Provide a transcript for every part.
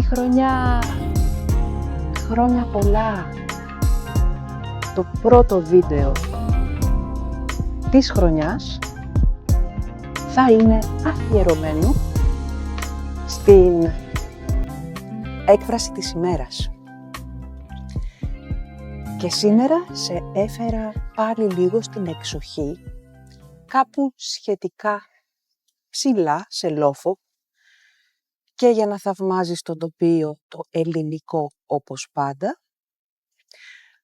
χρονιά! Χρόνια πολλά! Το πρώτο βίντεο της χρονιάς θα είναι αφιερωμένο στην έκφραση της ημέρας. Και σήμερα σε έφερα πάλι λίγο στην εξοχή, κάπου σχετικά ψηλά σε λόφο, και για να θαυμάζεις το τοπίο το ελληνικό όπως πάντα,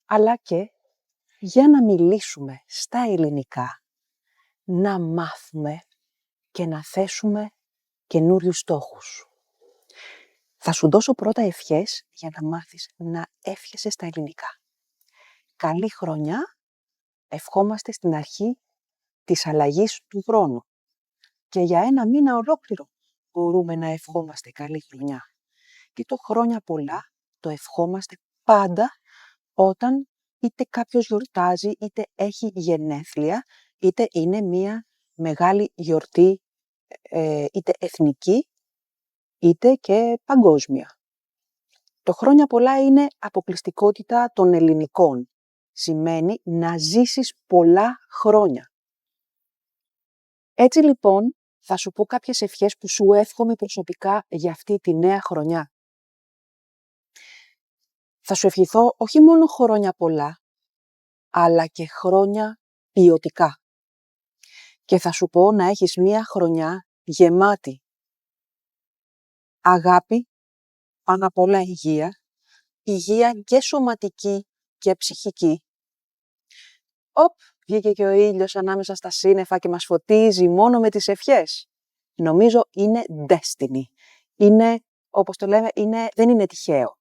αλλά και για να μιλήσουμε στα ελληνικά, να μάθουμε και να θέσουμε καινούριους στόχους. Θα σου δώσω πρώτα ευχές για να μάθεις να εύχεσαι στα ελληνικά. Καλή χρονιά, ευχόμαστε στην αρχή της αλλαγής του χρόνου. Και για ένα μήνα ολόκληρο μπορούμε να ευχόμαστε καλή χρονιά. Και το χρόνια πολλά το ευχόμαστε πάντα όταν είτε κάποιος γιορτάζει, είτε έχει γενέθλια, είτε είναι μία μεγάλη γιορτή, είτε εθνική, είτε και παγκόσμια. Το χρόνια πολλά είναι αποκλειστικότητα των ελληνικών. Σημαίνει να ζήσεις πολλά χρόνια. Έτσι λοιπόν, θα σου πω κάποιες ευχές που σου εύχομαι προσωπικά για αυτή τη νέα χρονιά. Θα σου ευχηθώ όχι μόνο χρόνια πολλά, αλλά και χρόνια ποιοτικά. Και θα σου πω να έχεις μία χρονιά γεμάτη αγάπη, πάνω απ' όλα υγεία και σωματική και ψυχική. Βγήκε και ο ήλιος ανάμεσα στα σύννεφα και μας φωτίζει μόνο με τις ευχές. Νομίζω είναι destiny. Είναι, όπως το λέμε, δεν είναι τυχαίο.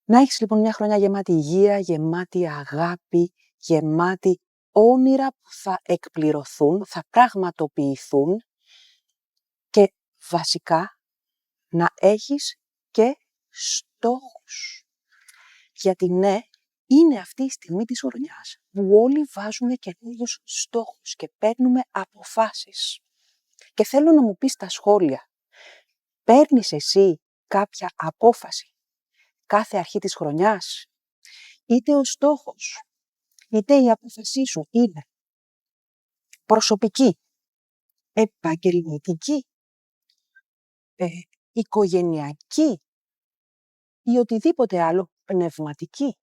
Να έχεις λοιπόν μια χρονιά γεμάτη υγεία, γεμάτη αγάπη, γεμάτη όνειρα που θα εκπληρωθούν, θα πραγματοποιηθούν και βασικά να έχεις και στόχους. Γιατί ναι, είναι αυτή η στιγμή της χρονιάς που όλοι βάζουμε καινούριους στόχους και παίρνουμε αποφάσεις. Και θέλω να μου πεις στα σχόλια, παίρνεις εσύ κάποια απόφαση κάθε αρχή της χρονιάς? Είτε ο στόχος, είτε η απόφασή σου είναι προσωπική, επαγγελματική, οικογενειακή ή οτιδήποτε άλλο, πνευματική.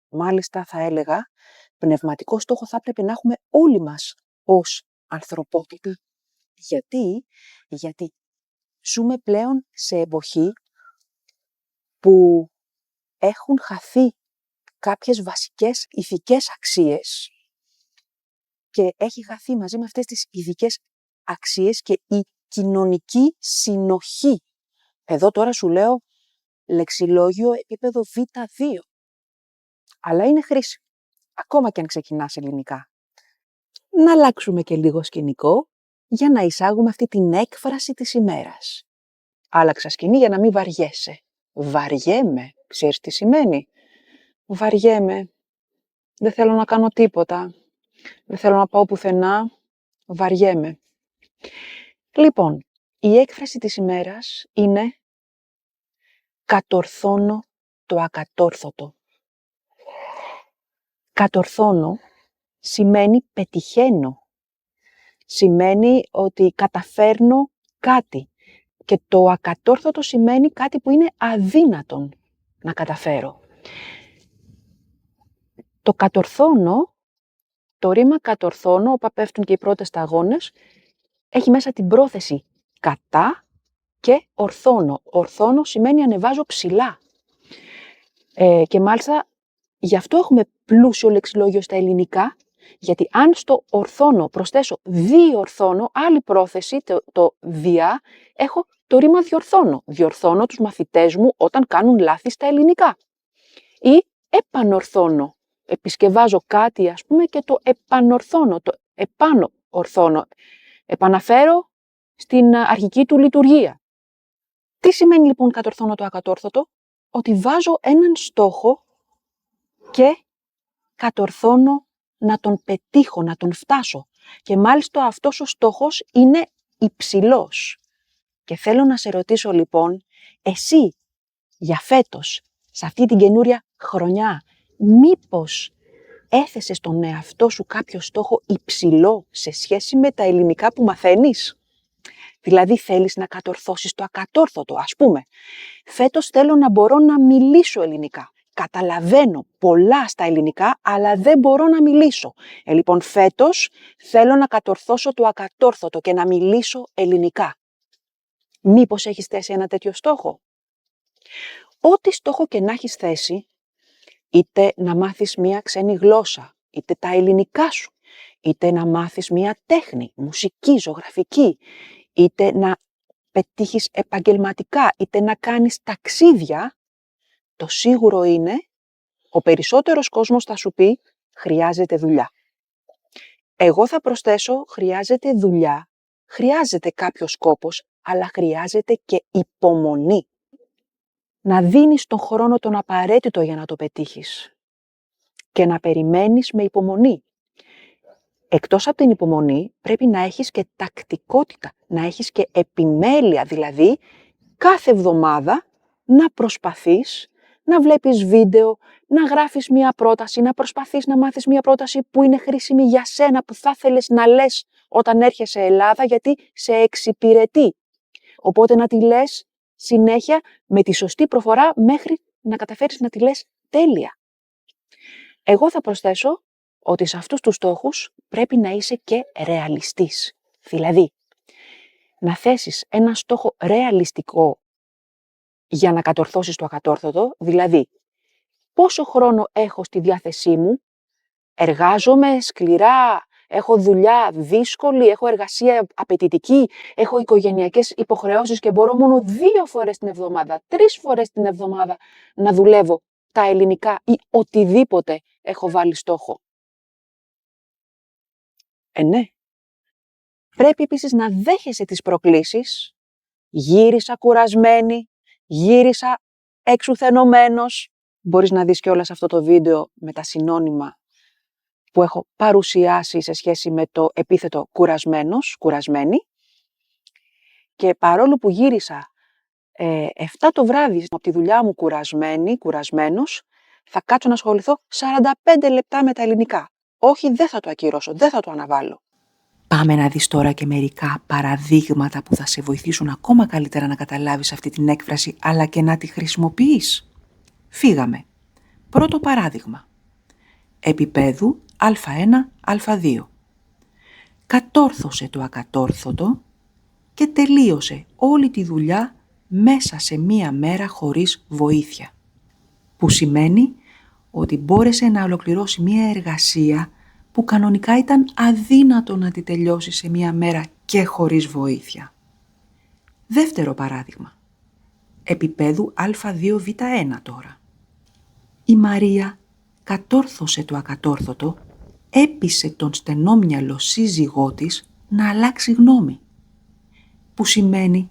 Μάλιστα θα έλεγα, πνευματικό στόχο θα πρέπει να έχουμε όλοι μας ως ανθρωπότητα. Γιατί ζούμε πλέον σε εποχή που έχουν χαθεί κάποιες βασικές ηθικές αξίες και έχει χαθεί μαζί με αυτές τις ηθικές αξίες και η κοινωνική συνοχή. Εδώ τώρα σου λέω λεξιλόγιο επίπεδο Β2. Αλλά είναι χρήσιμο, ακόμα και αν ξεκινάς ελληνικά. Να αλλάξουμε και λίγο σκηνικό για να εισάγουμε αυτή την έκφραση της ημέρας. Άλλαξα σκηνή για να μην βαριέσαι. Βαριέμαι. Ξέρεις τι σημαίνει? Βαριέμαι. Δεν θέλω να κάνω τίποτα. Δεν θέλω να πάω πουθενά. Βαριέμαι. Λοιπόν, η έκφραση της ημέρας είναι κατορθώνω το ακατόρθωτο. Κατορθώνω σημαίνει πετυχαίνω. Σημαίνει ότι καταφέρνω κάτι. Και το ακατόρθωτο σημαίνει κάτι που είναι αδύνατον να καταφέρω. Το κατορθώνω, το ρήμα κατορθώνω, όπου πέφτουν και οι πρώτες σταγόνες, έχει μέσα την πρόθεση κατά και ορθώνω. Ορθώνω σημαίνει ανεβάζω ψηλά. Και μάλιστα γι' αυτό έχουμε πλούσιο λεξιλόγιο στα ελληνικά, γιατί αν στο ορθώνω προσθέσω διορθώνω, άλλη πρόθεση, το διά, έχω το ρήμα διορθώνω. Διορθώνω τους μαθητές μου όταν κάνουν λάθη στα ελληνικά. Ή επανορθώνω. Επισκευάζω κάτι, ας πούμε, και το επανορθώνω, το επάνω-ορθώνω. Επαναφέρω στην αρχική του λειτουργία. Τι σημαίνει λοιπόν κατορθώνω το ακατόρθωτο? Ότι βάζω έναν στόχο και κατορθώνω να τον πετύχω, να τον φτάσω. Και μάλιστα αυτός ο στόχος είναι υψηλός. Και θέλω να σε ρωτήσω λοιπόν, Εσύ, για φέτος, σε αυτή την καινούρια χρονιά, μήπως έθεσες στον εαυτό σου κάποιο στόχο υψηλό σε σχέση με τα ελληνικά που μαθαίνεις? Δηλαδή θέλεις να κατορθώσεις το ακατόρθωτο, ας πούμε. Φέτος θέλω να μπορώ να μιλήσω ελληνικά. Καταλαβαίνω πολλά στα ελληνικά, αλλά δεν μπορώ να μιλήσω. Λοιπόν, φέτος θέλω να κατορθώσω το ακατόρθωτο και να μιλήσω ελληνικά. Μήπως έχεις θέσει ένα τέτοιο στόχο? Ό,τι στόχο και να έχεις θέσει, είτε να μάθεις μία ξένη γλώσσα, είτε τα ελληνικά σου, είτε να μάθεις μία τέχνη, μουσική, ζωγραφική, είτε να πετύχεις επαγγελματικά, είτε να κάνεις ταξίδια, το σίγουρο είναι, ο περισσότερος κόσμος θα σου πει, χρειάζεται δουλειά. Εγώ θα προσθέσω, χρειάζεται δουλειά, χρειάζεται κάποιος κόπος, αλλά χρειάζεται και υπομονή. Να δίνεις τον χρόνο τον απαραίτητο για να το πετύχεις και να περιμένεις με υπομονή. Εκτός από την υπομονή, πρέπει να έχεις και τακτικότητα, να έχεις και επιμέλεια, δηλαδή κάθε εβδομάδα να προσπαθείς να βλέπεις βίντεο, να γράφεις μία πρόταση, να προσπαθείς να μάθεις μία πρόταση που είναι χρήσιμη για σένα, που θα θέλεις να λες όταν έρχεσαι Ελλάδα, γιατί σε εξυπηρετεί. Οπότε να τη λες συνέχεια με τη σωστή προφορά μέχρι να καταφέρεις να τη λες τέλεια. Εγώ θα προσθέσω ότι σε αυτούς τους στόχους πρέπει να είσαι και ρεαλιστής. Δηλαδή, να θέσεις ένα στόχο ρεαλιστικό για να κατορθώσεις το ακατόρθωτο, δηλαδή πόσο χρόνο έχω στη διάθεσή μου, εργάζομαι σκληρά, έχω δουλειά δύσκολη, έχω εργασία απαιτητική, έχω οικογενειακές υποχρεώσεις και μπορώ μόνο 2 φορές την εβδομάδα, 3 φορές την εβδομάδα να δουλεύω τα ελληνικά ή οτιδήποτε έχω βάλει στόχο. Ναι. Πρέπει επίσης να δέχεσαι τις προκλήσεις. Γύρισα κουρασμένη, γύρισα εξουθενωμένος. Μπορείς να δεις κιόλας αυτό το βίντεο με τα συνώνυμα που έχω παρουσιάσει σε σχέση με το επίθετο κουρασμένος, κουρασμένη. Και παρόλο που γύρισα 7 το βράδυ από τη δουλειά μου κουρασμένος, θα κάτσω να ασχοληθώ 45 λεπτά με τα ελληνικά. Όχι, δεν θα το ακυρώσω, δεν θα το αναβάλω. Πάμε να δεις τώρα και μερικά παραδείγματα που θα σε βοηθήσουν ακόμα καλύτερα να καταλάβεις αυτή την έκφραση, αλλά και να τη χρησιμοποιείς. Φύγαμε. Πρώτο παράδειγμα. Επίπεδου Α1, Α2. Κατόρθωσε το ακατόρθωτο και τελείωσε όλη τη δουλειά μέσα σε μία μέρα χωρίς βοήθεια. Που σημαίνει ότι μπόρεσε να ολοκληρώσει μία εργασία που κανονικά ήταν αδύνατο να τη τελειώσει σε μία μέρα και χωρίς βοήθεια. Δεύτερο παράδειγμα. Επίπεδου Α2Β1 τώρα. Η Μαρία κατόρθωσε το ακατόρθωτο, έπεισε τον στενόμυαλο σύζυγό της να αλλάξει γνώμη. Που σημαίνει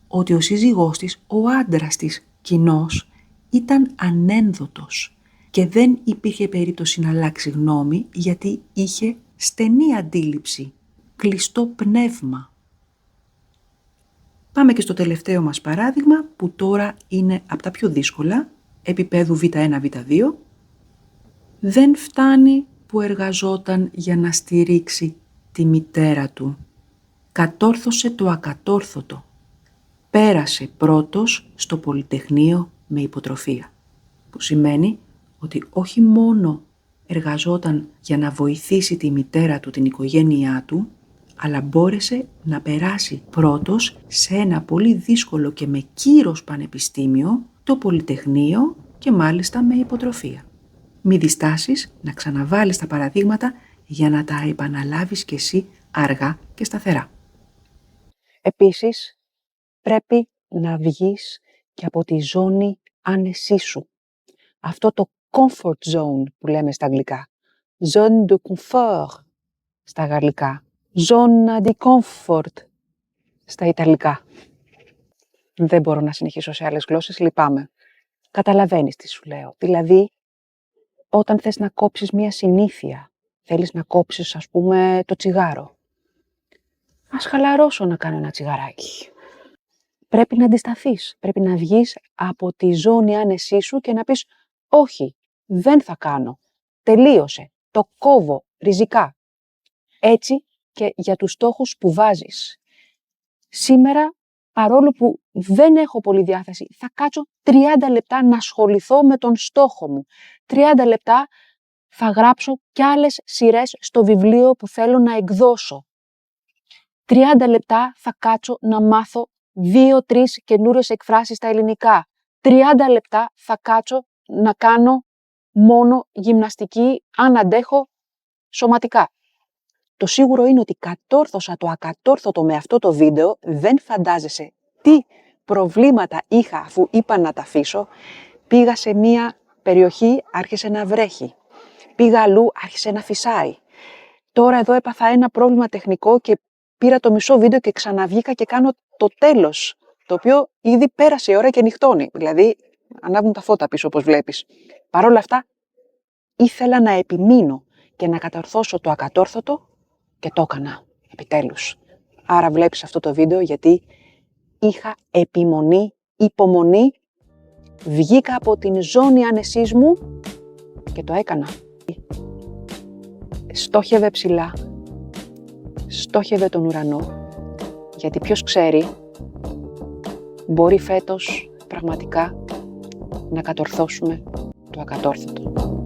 ότι ο σύζυγός της, ο άντρας της κοινώς, ήταν ανένδοτος και δεν υπήρχε περίπτωση να αλλάξει γνώμη γιατί είχε στενή αντίληψη, κλειστό πνεύμα. Πάμε και στο τελευταίο μας παράδειγμα που τώρα είναι από τα πιο δύσκολα, επίπεδου Β1, Β2. Δεν φτάνει που εργαζόταν για να στηρίξει τη μητέρα του. Κατόρθωσε το ακατόρθωτο. Πέρασε πρώτος στο Πολυτεχνείο με υποτροφία. Που σημαίνει ότι όχι μόνο εργαζόταν για να βοηθήσει τη μητέρα του, την οικογένειά του, αλλά μπόρεσε να περάσει πρώτος σε ένα πολύ δύσκολο και με κύρος πανεπιστήμιο, το Πολυτεχνείο και μάλιστα με υποτροφία. Μη διστάσεις να ξαναβάλεις τα παραδείγματα για να τα επαναλάβεις κι εσύ αργά και σταθερά. Επίσης, πρέπει να βγεις και από τη ζώνη άνεσή σου. Αυτό το comfort zone που λέμε στα αγγλικά. Zone de confort στα γαλλικά. Zone de comfort στα ιταλικά. Δεν μπορώ να συνεχίσω σε άλλες γλώσσες, λυπάμαι. Καταλαβαίνεις τι σου λέω. Δηλαδή, όταν θες να κόψεις μία συνήθεια, θέλεις να κόψεις, ας πούμε, το τσιγάρο. Ας χαλαρώσω να κάνω ένα τσιγαράκι. πρέπει να αντισταθείς. Πρέπει να βγεις από τη ζώνη άνεσή σου και να πεις όχι, δεν θα κάνω. Τελείωσε. Το κόβω ριζικά. Έτσι και για τους στόχους που βάζεις. Σήμερα, παρόλο που δεν έχω πολύ διάθεση, θα κάτσω 30 λεπτά να ασχοληθώ με τον στόχο μου. 30 λεπτά θα γράψω κι άλλες σειρές στο βιβλίο που θέλω να εκδώσω. 30 λεπτά θα κάτσω να μάθω 2-3 καινούριες εκφράσεις στα ελληνικά. 30 λεπτά θα κάτσω να κάνω μόνο γυμναστική, αν αντέχω, σωματικά. Το σίγουρο είναι ότι κατόρθωσα το ακατόρθωτο με αυτό το βίντεο. Δεν φαντάζεσαι τι προβλήματα είχα αφού είπα να τα αφήσω. Πήγα σε μία περιοχή, άρχισε να βρέχει. Πήγα αλλού, άρχισε να φυσάει. Τώρα εδώ έπαθα ένα πρόβλημα τεχνικό και πήρα το μισό βίντεο και ξαναβγήκα και κάνω το τέλος, το οποίο ήδη πέρασε η ώρα και νυχτώνει. Δηλαδή, ανάβουν τα φώτα πίσω, όπως βλέπεις. Παρ' όλα αυτά, ήθελα να επιμείνω και να κατορθώσω το ακατόρθωτο και το έκανα, επιτέλους. Άρα βλέπεις αυτό το βίντεο γιατί είχα επιμονή, υπομονή, βγήκα από την ζώνη άνεσής μου και το έκανα. Στόχευε ψηλά, στόχευε τον ουρανό, γιατί ποιος ξέρει, μπορεί φέτος πραγματικά να κατορθώσουμε το ακατόρθωτο.